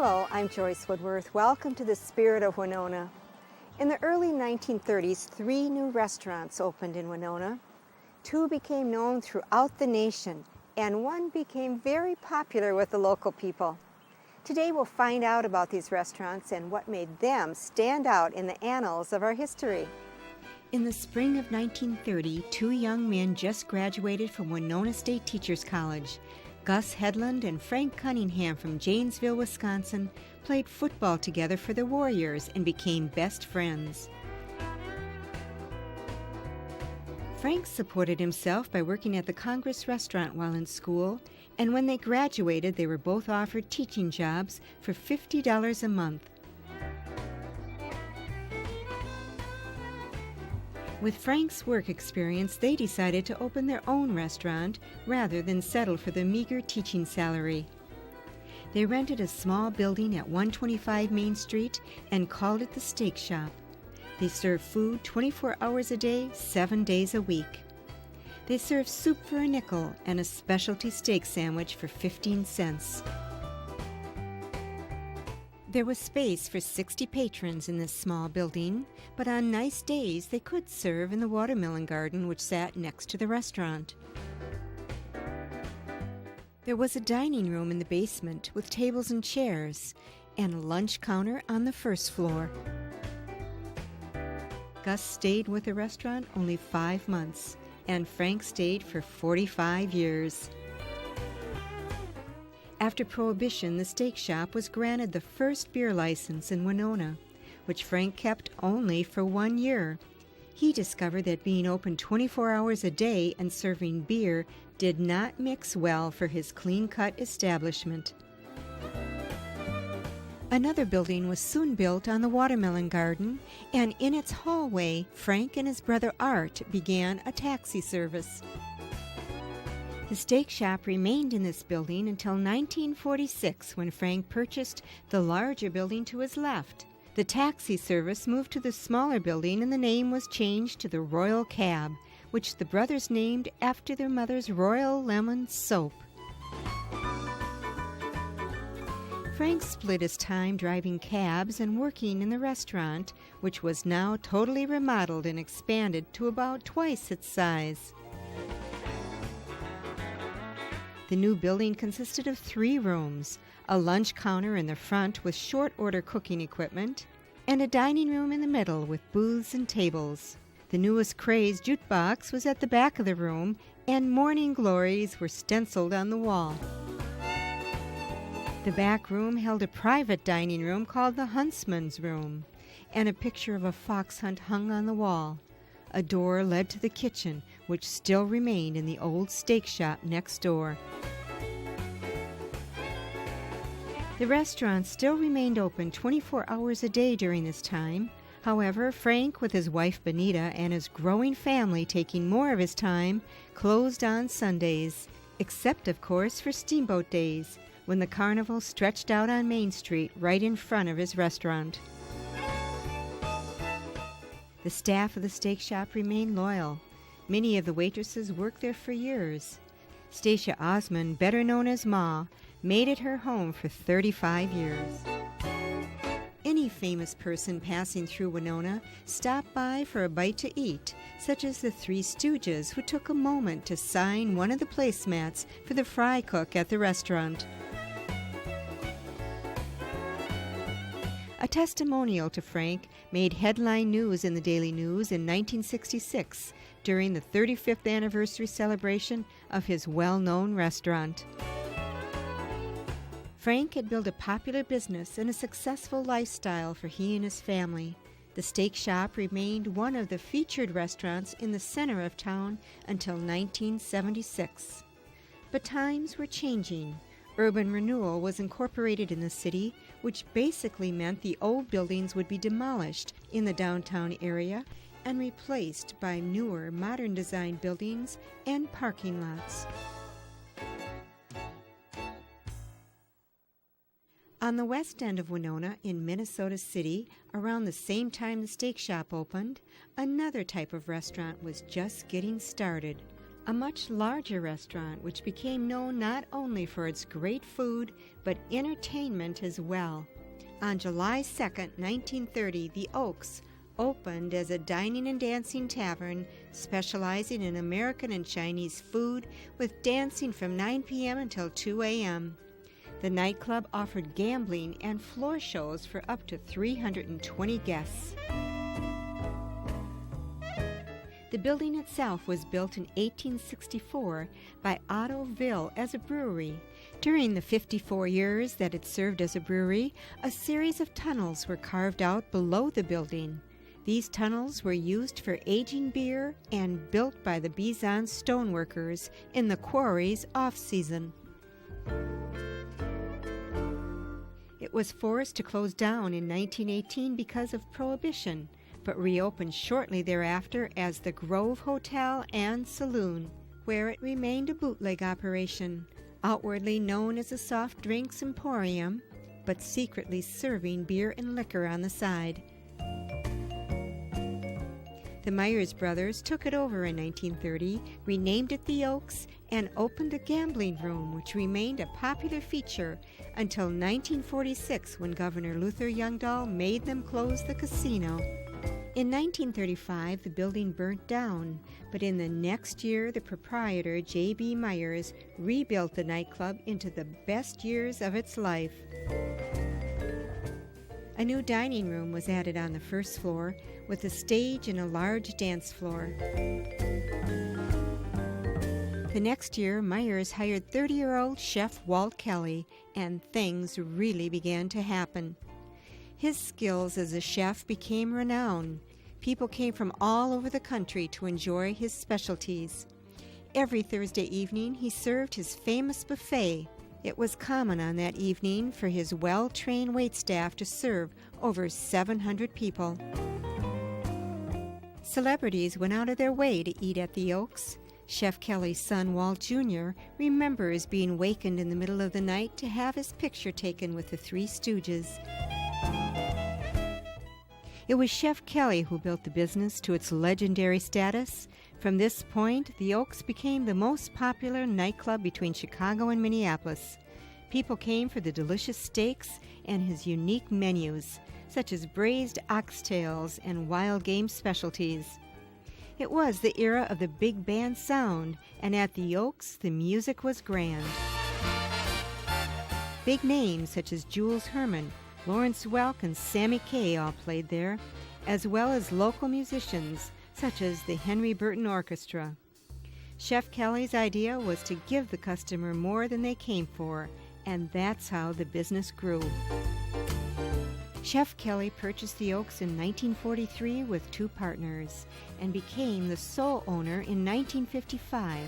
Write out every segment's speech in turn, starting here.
Hello, I'm Joyce Woodworth. Welcome to the Spirit of Winona. In the early 1930s, 3 new restaurants opened in Winona. 2 became known throughout the nation, and 1 became very popular with the local people. Today we'll find out about these restaurants and what made them stand out in the annals of our history. In the spring of 1930, 2 young men just graduated from Winona State Teachers College. Gus Headland and Frank Cunningham from Janesville, Wisconsin, played football together for the Warriors and became best friends. Frank supported himself by working at the Congress restaurant while in school, and when they graduated, they were both offered teaching jobs for $50 a month. With Frank's work experience, they decided to open their own restaurant rather than settle for the meager teaching salary. They rented a small building at 125 Main Street and called it the Steak Shop. They served food 24 hours a day, 7 days a week. They served soup for a nickel and a specialty steak sandwich for 15 cents. There was space for 60 patrons in this small building, but on nice days they could serve in the watermelon garden which sat next to the restaurant. There was a dining room in the basement with tables and chairs, and a lunch counter on the first floor. Gus stayed with the restaurant only 5 months, and Frank stayed for 45 years. After Prohibition, the Steak Shop was granted the first beer license in Winona, which Frank kept only for 1 year. He discovered that being open 24 hours a day and serving beer did not mix well for his clean-cut establishment. Another building was soon built on the watermelon garden, and in its hallway, Frank and his brother Art began a taxi service. The Steak Shop remained in this building until 1946, when Frank purchased the larger building to his left. The taxi service moved to the smaller building and the name was changed to the Royal Cab, which the brothers named after their mother's Royal Lemon soap. Frank split his time driving cabs and working in the restaurant, which was now totally remodeled and expanded to about twice its size. The new building consisted of 3 rooms, a lunch counter in the front with short-order cooking equipment, and a dining room in the middle with booths and tables. The newest craze jukebox was at the back of the room, and morning glories were stenciled on the wall. The back room held a private dining room called the Huntsman's Room, and a picture of a fox hunt hung on the wall. A door led to the kitchen, which still remained in the old steak shop next door. The restaurant still remained open 24 hours a day during this time. However, Frank, with his wife Benita and his growing family taking more of his time, closed on Sundays, except, of course, for Steamboat Days, when the carnival stretched out on Main Street right in front of his restaurant. The staff of the Steak Shop remained loyal. Many of the waitresses worked there for years. Stacia Osmond, better known as Ma, made it her home for 35 years. Any famous person passing through Winona stopped by for a bite to eat, such as the 3 Stooges, who took a moment to sign one of the placemats for the fry cook at the restaurant. A testimonial to Frank made headline news in the Daily News in 1966 during the 35th anniversary celebration of his well-known restaurant. Frank had built a popular business and a successful lifestyle for he and his family. The Steak Shop remained one of the featured restaurants in the center of town until 1976. But times were changing. Urban renewal was incorporated in the city, which basically meant the old buildings would be demolished in the downtown area and replaced by newer, modern-designed buildings and parking lots. On the west end of Winona, in Minnesota City, around the same time the Steak Shop opened, another type of restaurant was just getting started, a much larger restaurant which became known not only for its great food but entertainment as well. On July 2nd, 1930, the Oaks opened as a dining and dancing tavern specializing in American and Chinese food with dancing from 9 p.m. until 2 a.m. The nightclub offered gambling and floor shows for up to 320 guests. The building itself was built in 1864 by Otto Ville as a brewery. During the 54 years that it served as a brewery, a series of tunnels were carved out below the building. These tunnels were used for aging beer and built by the Bizon stoneworkers in the quarry's off-season. It was forced to close down in 1918 because of Prohibition, but reopened shortly thereafter as the Grove Hotel and Saloon, where it remained a bootleg operation, outwardly known as a soft drinks emporium, but secretly serving beer and liquor on the side. The Myers brothers took it over in 1930, renamed it the Oaks, and opened a gambling room which remained a popular feature until 1946 when Governor Luther Youngdahl made them close the casino. In 1935, the building burnt down, but in the next year, the proprietor, J.B. Myers, rebuilt the nightclub into the best years of its life. A new dining room was added on the first floor, with a stage and a large dance floor. The next year, Myers hired 30-year-old chef Walt Kelly, and things really began to happen. His skills as a chef became renowned. People came from all over the country to enjoy his specialties. Every Thursday evening, he served his famous buffet. It was common on that evening for his well-trained waitstaff to serve over 700 people. Celebrities went out of their way to eat at the Oaks. Chef Kelly's son, Walt Jr., remembers being wakened in the middle of the night to have his picture taken with the Three Stooges. It was Chef Kelly who built the business to its legendary status. From this point, the Oaks became the most popular nightclub between Chicago and Minneapolis. People came for the delicious steaks and his unique menus, such as braised oxtails and wild game specialties. It was the era of the big band sound, and at the Oaks, the music was grand. Big names such as Jules Herman, Lawrence Welk, and Sammy Kaye all played there, as well as local musicians such as the Henry Burton Orchestra. Chef Kelly's idea was to give the customer more than they came for, and that's how the business grew. Chef Kelly purchased the Oaks in 1943 with two partners and became the sole owner in 1955.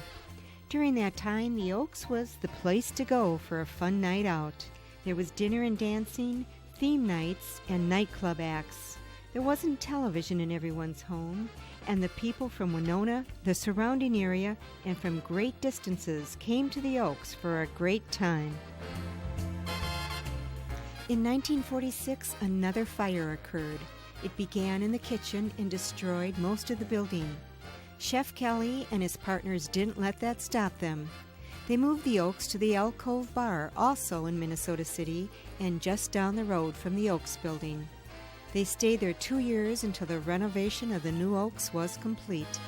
During that time, the Oaks was the place to go for a fun night out. There was dinner and dancing, theme nights, and nightclub acts. There wasn't television in everyone's home, and the people from Winona, the surrounding area, and from great distances came to the Oaks for a great time. In 1946, another fire occurred. It began in the kitchen and destroyed most of the building. Chef Kelly and his partners didn't let that stop them. They moved the Oaks to the Elk Cove Bar, also in Minnesota City, and just down the road from the Oaks building. They stayed there 2 years until the renovation of the new Oaks was complete.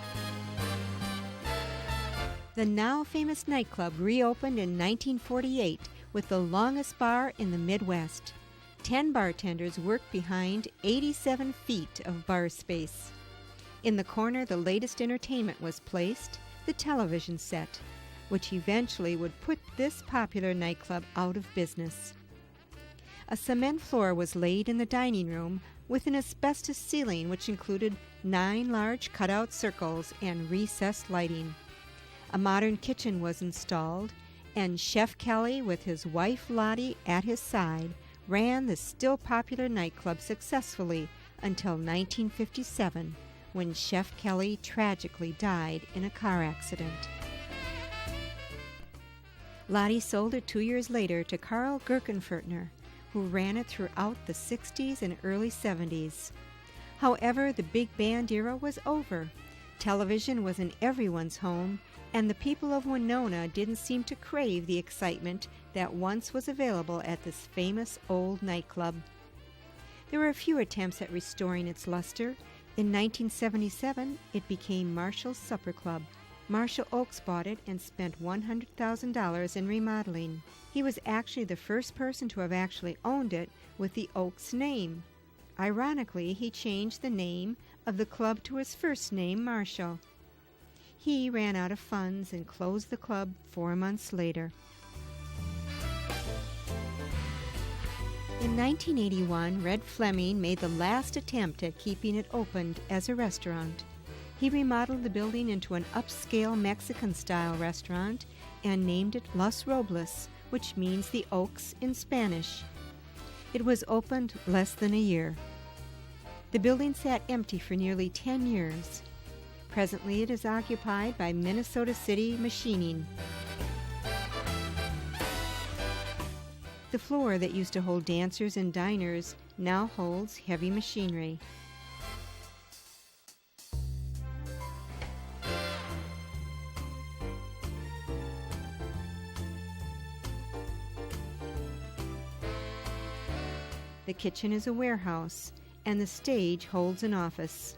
The now famous nightclub reopened in 1948 with the longest bar in the Midwest. 10 bartenders worked behind 87 feet of bar space. In the corner, the latest entertainment was placed, the television set, which eventually would put this popular nightclub out of business. A cement floor was laid in the dining room with an asbestos ceiling which included 9 large cutout circles and recessed lighting. A modern kitchen was installed, and Chef Kelly, with his wife Lottie at his side, ran the still popular nightclub successfully until 1957, when Chef Kelly tragically died in a car accident. Lottie sold it 2 years later to Carl Gerkenfertner, who ran it throughout the 60s and early 70s. However, the big band era was over. Television was in everyone's home, and the people of Winona didn't seem to crave the excitement that once was available at this famous old nightclub. There were a few attempts at restoring its luster. In 1977, it became Marshall's Supper Club. Marshall Oaks bought it and spent $100,000 in remodeling. He was actually the first person to have actually owned it with the Oaks name. Ironically, he changed the name of the club to his first name, Marshall. He ran out of funds and closed the club 4 months later. In 1981, Red Fleming made the last attempt at keeping it opened as a restaurant. He remodeled the building into an upscale Mexican-style restaurant and named it Los Robles, which means the Oaks in Spanish. It was opened less than a year. The building sat empty for nearly 10 years. Presently, it is occupied by Minnesota City Machining. The floor that used to hold dancers and diners now holds heavy machinery. The kitchen is a warehouse, and the stage holds an office.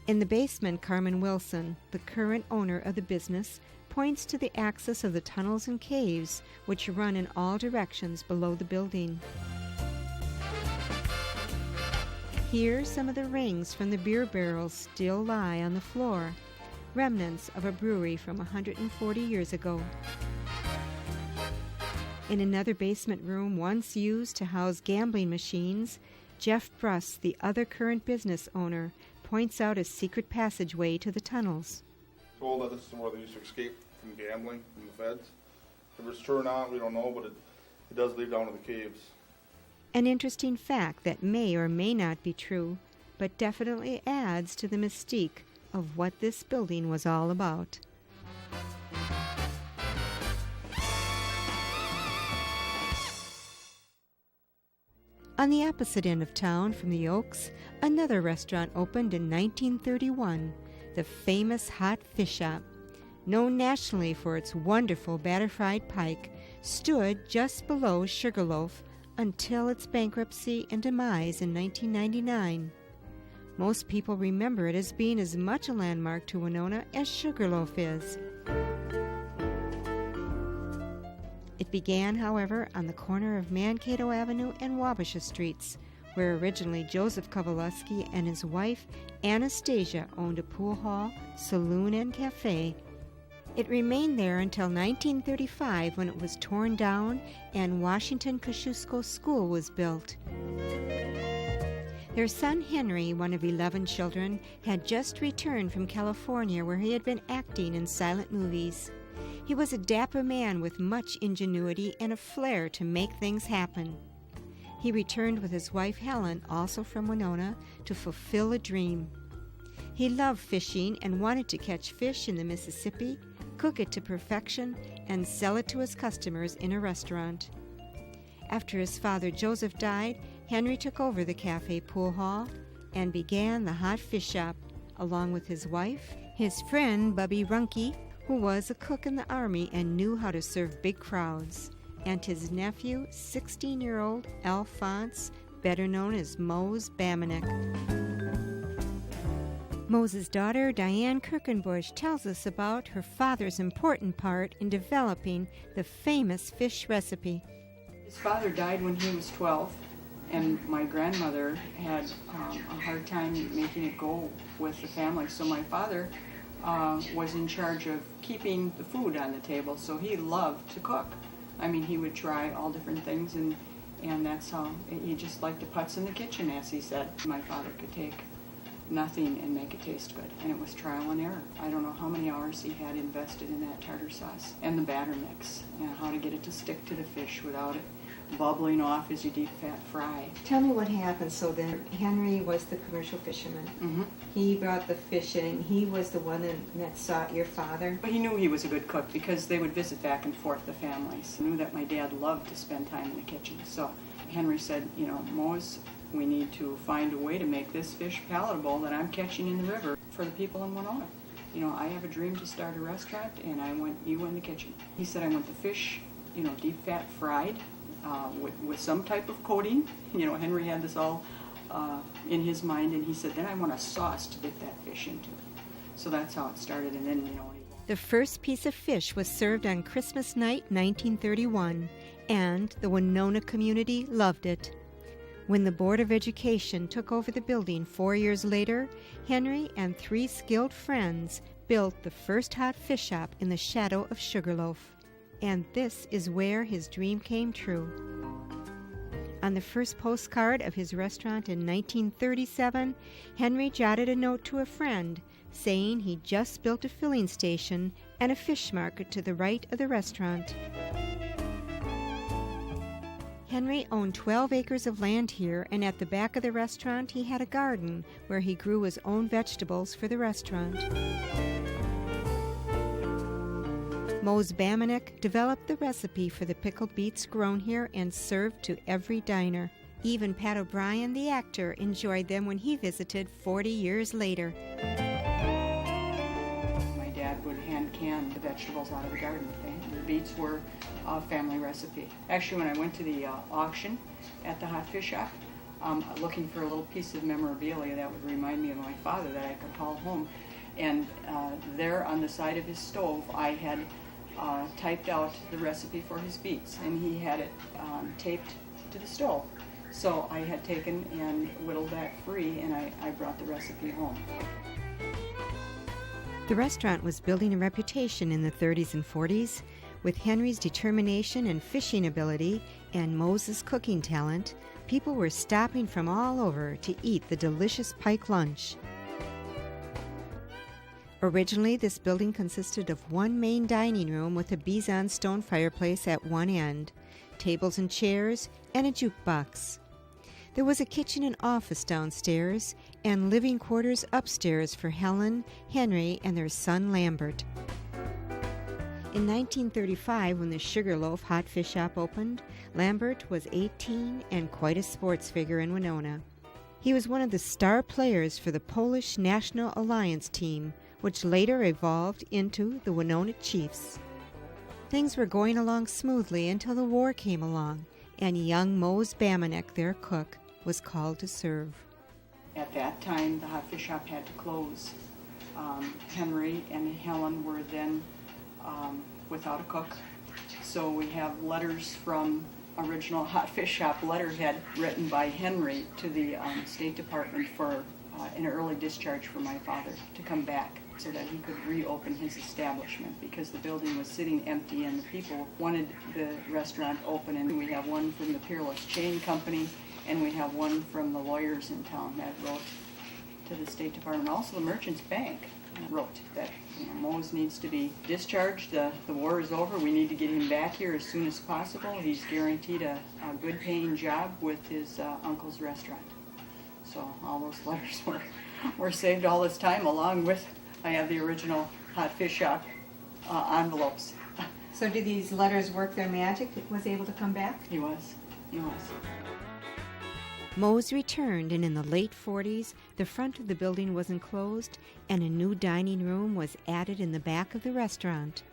In the basement, Carmen Wilson, the current owner of the business, points to the axis of the tunnels and caves which run in all directions below the building. Here, some of the rings from the beer barrels still lie on the floor, remnants of a brewery from 140 years ago. In another basement room once used to house gambling machines, Jeff Bruss, the other current business owner, points out a secret passageway to the tunnels. Told that this is where they used to escape from gambling, from the feds. If it's true or not, we don't know, but it does lead down to the caves. An interesting fact that may or may not be true, but definitely adds to the mystique of what this building was all about. On the opposite end of town from the Oaks, another restaurant opened in 1931, the famous Hot Fish Shop. Known nationally for its wonderful batter-fried pike, stood just below Sugarloaf until its bankruptcy and demise in 1999. Most people remember it as being as much a landmark to Winona as Sugarloaf is. It began, however, on the corner of Mankato Avenue and Wabasha Streets, where originally Joseph Kowalewski and his wife Anastasia owned a pool hall, saloon, and cafe. It remained there until 1935 when it was torn down and Washington Kosciuszko School was built. Their son Henry, one of 11 children, had just returned from California where he had been acting in silent movies. He was a dapper man with much ingenuity and a flair to make things happen. He returned with his wife Helen, also from Winona, to fulfill a dream. He loved fishing and wanted to catch fish in the Mississippi, cook it to perfection, and sell it to his customers in a restaurant. After his father Joseph died, Henry took over the cafe pool hall and began the Hot Fish Shop, along with his wife, his friend Bubby Runke, who was a cook in the Army and knew how to serve big crowds, and his nephew, 16-year-old Alphonse, better known as Mose Bamanek. Mose's daughter, Diane Kirkenbush, tells us about her father's important part in developing the famous fish recipe. His father died when he was 12, and my grandmother had a hard time making it go with the family, so my father was in charge of keeping the food on the table, so he loved to cook. I mean, he would try all different things, and that's how he just liked to putz in the kitchen, as he said. My father could take nothing and make it taste good, and it was trial and error. I don't know how many hours he had invested in that tartar sauce and the batter mix, and how to get it to stick to the fish without it bubbling off as you deep fat fry. Tell me what happened. So then Henry was the commercial fisherman. Mm-hmm. He brought the fish in, and he was the one that sought your father. But he knew he was a good cook because they would visit back and forth, the families. He knew that my dad loved to spend time in the kitchen. So Henry said, you know, Mose, we need to find a way to make this fish palatable that I'm catching in the river for the people in Winona. You know, I have a dream to start a restaurant, and I want you in the kitchen. He said I want the fish, you know, deep fat fried with some type of coating. You know, Henry had this all in his mind, and he said, then I want a sauce to dip that fish into. So that's how it started, and then, you know. The first piece of fish was served on Christmas night, 1931, and the Winona community loved it. When the Board of Education took over the building 4 years later, Henry and 3 skilled friends built the first hot fish shop in the shadow of Sugarloaf. And this is where his dream came true. On the first postcard of his restaurant in 1937, Henry jotted a note to a friend saying he just built a filling station and a fish market to the right of the restaurant. Henry owned 12 acres of land here, and at the back of the restaurant he had a garden where he grew his own vegetables for the restaurant. Mose Bamanek developed the recipe for the pickled beets grown here and served to every diner. Even Pat O'Brien, the actor, enjoyed them when he visited 40 years later. My dad would hand can the vegetables out of the garden. The beets were a family recipe. Actually, when I went to the auction at the hot fish shop, looking for a little piece of memorabilia that would remind me of my father that I could haul home, and there on the side of his stove I had typed out the recipe for his beets, and he had it taped to the stove. So I had taken and whittled that free, and I brought the recipe home. The restaurant was building a reputation in the 30s and 40s. With Henry's determination and fishing ability and Mose's cooking talent, people were stopping from all over to eat the delicious pike lunch. Originally, this building consisted of one main dining room with a Bizon stone fireplace at one end, tables and chairs, and a jukebox. There was a kitchen and office downstairs, and living quarters upstairs for Helen, Henry, and their son Lambert. In 1935, when the Sugarloaf hot fish shop opened, Lambert was 18 and quite a sports figure in Winona. He was one of the star players for the Polish National Alliance team, which later evolved into the Winona Chiefs. Things were going along smoothly until the war came along, and young Mose Bamanek, their cook, was called to serve. At that time, the hot fish shop had to close. Henry and Helen were then without a cook. So we have letters from original hot fish shop letterhead written by Henry to the State Department for an early discharge for my father to come back so that he could reopen his establishment, because the building was sitting empty and the people wanted the restaurant open. And we have one from the Peerless Chain Company, and we have one from the lawyers in town that wrote to the State Department. Also the Merchants Bank wrote that, you know, Mose needs to be discharged. The war is over. We need to get him back here as soon as possible. He's guaranteed a good paying job with his uncle's restaurant. So all those letters were saved all this time, along with, I have the original hot fish shop envelopes. So did these letters work their magic? Was able to come back? He was. Mose returned, and in the late 40s, the front of the building was enclosed, and a new dining room was added in the back of the restaurant.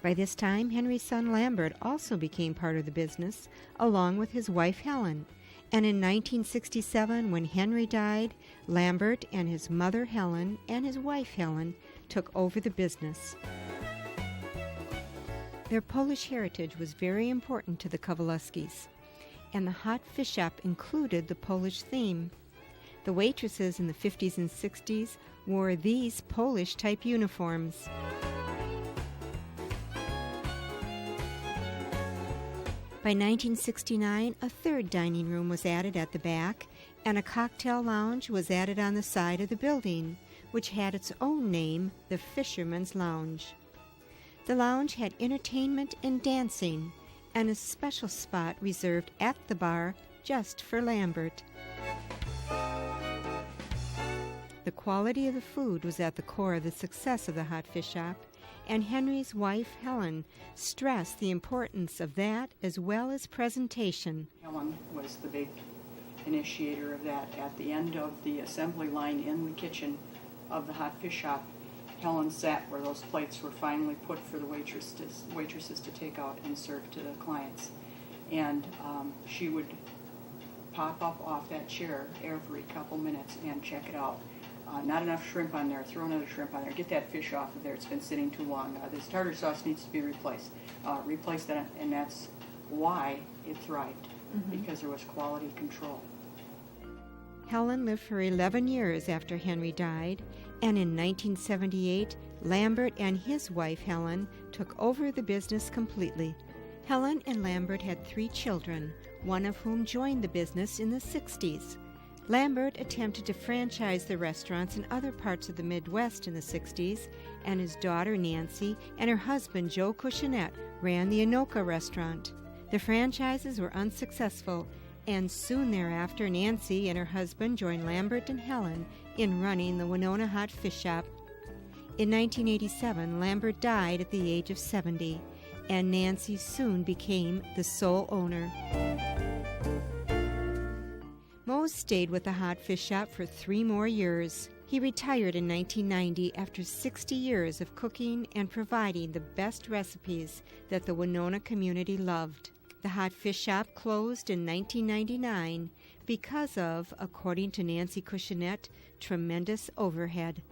By this time, Henry's son Lambert also became part of the business, along with his wife Helen. And in 1967, when Henry died, Lambert and his mother Helen and his wife Helen took over the business. Their Polish heritage was very important to the Kowalewskis, and the hot fish shop included the Polish theme. The waitresses in the 50s and 60s wore these Polish-type uniforms. By 1969, a third dining room was added at the back, and a cocktail lounge was added on the side of the building, which had its own name, the Fisherman's Lounge. The lounge had entertainment and dancing, and a special spot reserved at the bar just for Lambert. The quality of the food was at the core of the success of the hot fish shop, and Henry's wife, Helen, stressed the importance of that as well as presentation. Helen was the big initiator of that. At the end of the assembly line in the kitchen of the hot fish shop, Helen sat where those plates were finally put for the waitresses to take out and serve to the clients. And she would pop up off that chair every couple minutes and check it out. Not enough shrimp on there, throw another shrimp on there, get that fish off of there, it's been sitting too long. This tartar sauce needs to be replaced. Replace that, and that's why it thrived, because there was quality control. Helen lived for 11 years after Henry died, and in 1978, Lambert and his wife, Helen, took over the business completely. Helen and Lambert had 3 children, one of whom joined the business in the 60s. Lambert attempted to franchise the restaurants in other parts of the Midwest in the 60s, and his daughter Nancy and her husband Joe Cushionette ran the Anoka restaurant. The franchises were unsuccessful, and soon thereafter Nancy and her husband joined Lambert and Helen in running the Winona Hot Fish Shop. In 1987, Lambert died at the age of 70, and Nancy soon became the sole owner. Mose stayed with the hot fish shop for 3 more years. He retired in 1990 after 60 years of cooking and providing the best recipes that the Winona community loved. The hot fish shop closed in 1999 because of, according to Nancy Cushionette, tremendous overhead.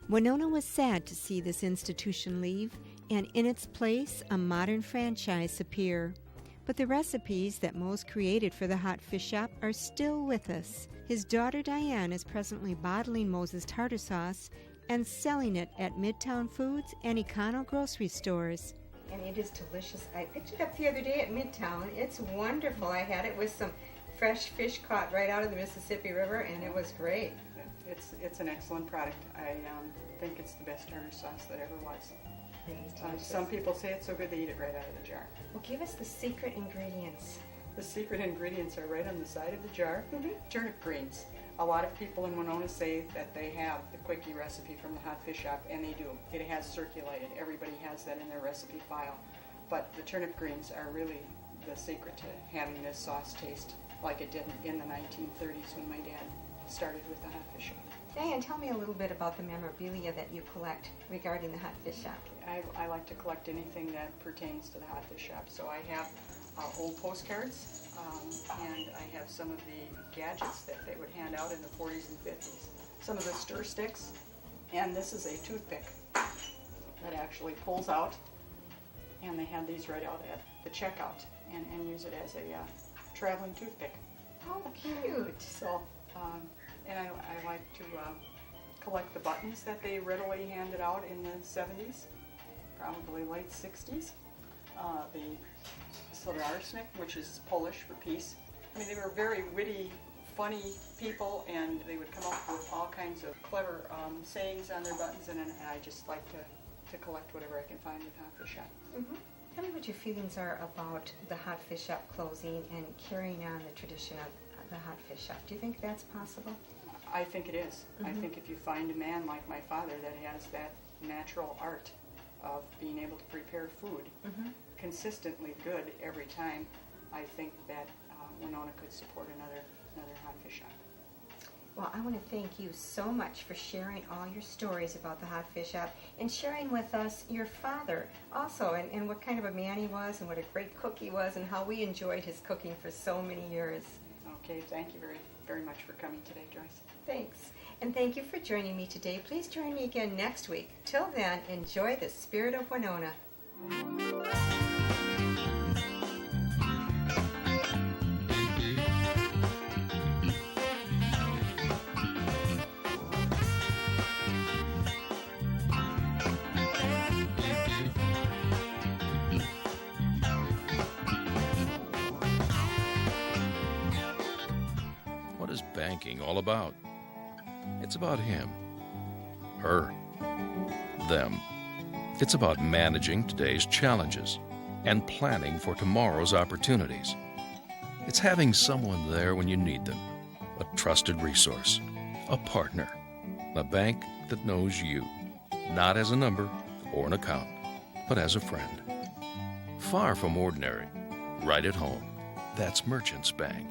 Winona was sad to see this institution leave, and in its place, a modern franchise appear. But the recipes that Mose created for the hot fish shop are still with us. His daughter Diane is presently bottling Mose's tartar sauce and selling it at Midtown Foods and Econo grocery stores. And it is delicious. I picked it up the other day at Midtown. It's wonderful. I had it with some fresh fish caught right out of the Mississippi River, and it was great. It's an excellent product. I think it's the best tartar sauce that ever was. Some people say it's so good they eat it right out of the jar. Well, give us the secret ingredients. The secret ingredients are right on the side of the jar. Turnip greens. A lot of people in Winona say that they have the quickie recipe from the hot fish shop, and they do. It has circulated. Everybody has that in their recipe file. But the turnip greens are really the secret to having this sauce taste like it did in the 1930s when my dad started with the hot fish shop. Diane, tell me a little bit about the memorabilia that you collect regarding the hot fish shop. I like to collect anything that pertains to the hot fish shop. So I have old postcards, and I have some of the gadgets that they would hand out in the 40s and 50s. Some of the stir sticks, and this is a toothpick that actually pulls out, and they have these right out at the checkout and use it as a traveling toothpick. Oh, cute. So, and I like to collect the buttons that they readily handed out in the 70s, probably late 60s. The Slavyarsnik, which is Polish for peace. I mean, they were very witty, funny people, and they would come up with all kinds of clever sayings on their buttons, and I just like to collect whatever I can find with Hot Fish Shop. Tell me what your feelings are about the hot fish shop closing and carrying on the tradition of the hot fish shop. Do you think that's possible? I think it is. I think if you find a man like my father that has that natural art of being able to prepare food consistently good every time, I think that Winona could support another hot fish shop. Well, I want to thank you so much for sharing all your stories about the hot fish shop and sharing with us your father also, and what kind of a man he was and what a great cook he was and how we enjoyed his cooking for so many years. Okay, thank you very, very much for coming today, Joyce. Thanks. And thank you for joining me today. Please join me again next week. Till then, enjoy the Spirit of Winona. What is banking all about? It's about him, her, them. It's about managing today's challenges and planning for tomorrow's opportunities. It's having someone there when you need them, a trusted resource, a partner, a bank that knows you, not as a number or an account, but as a friend. Far from ordinary, right at home. That's Merchants Bank.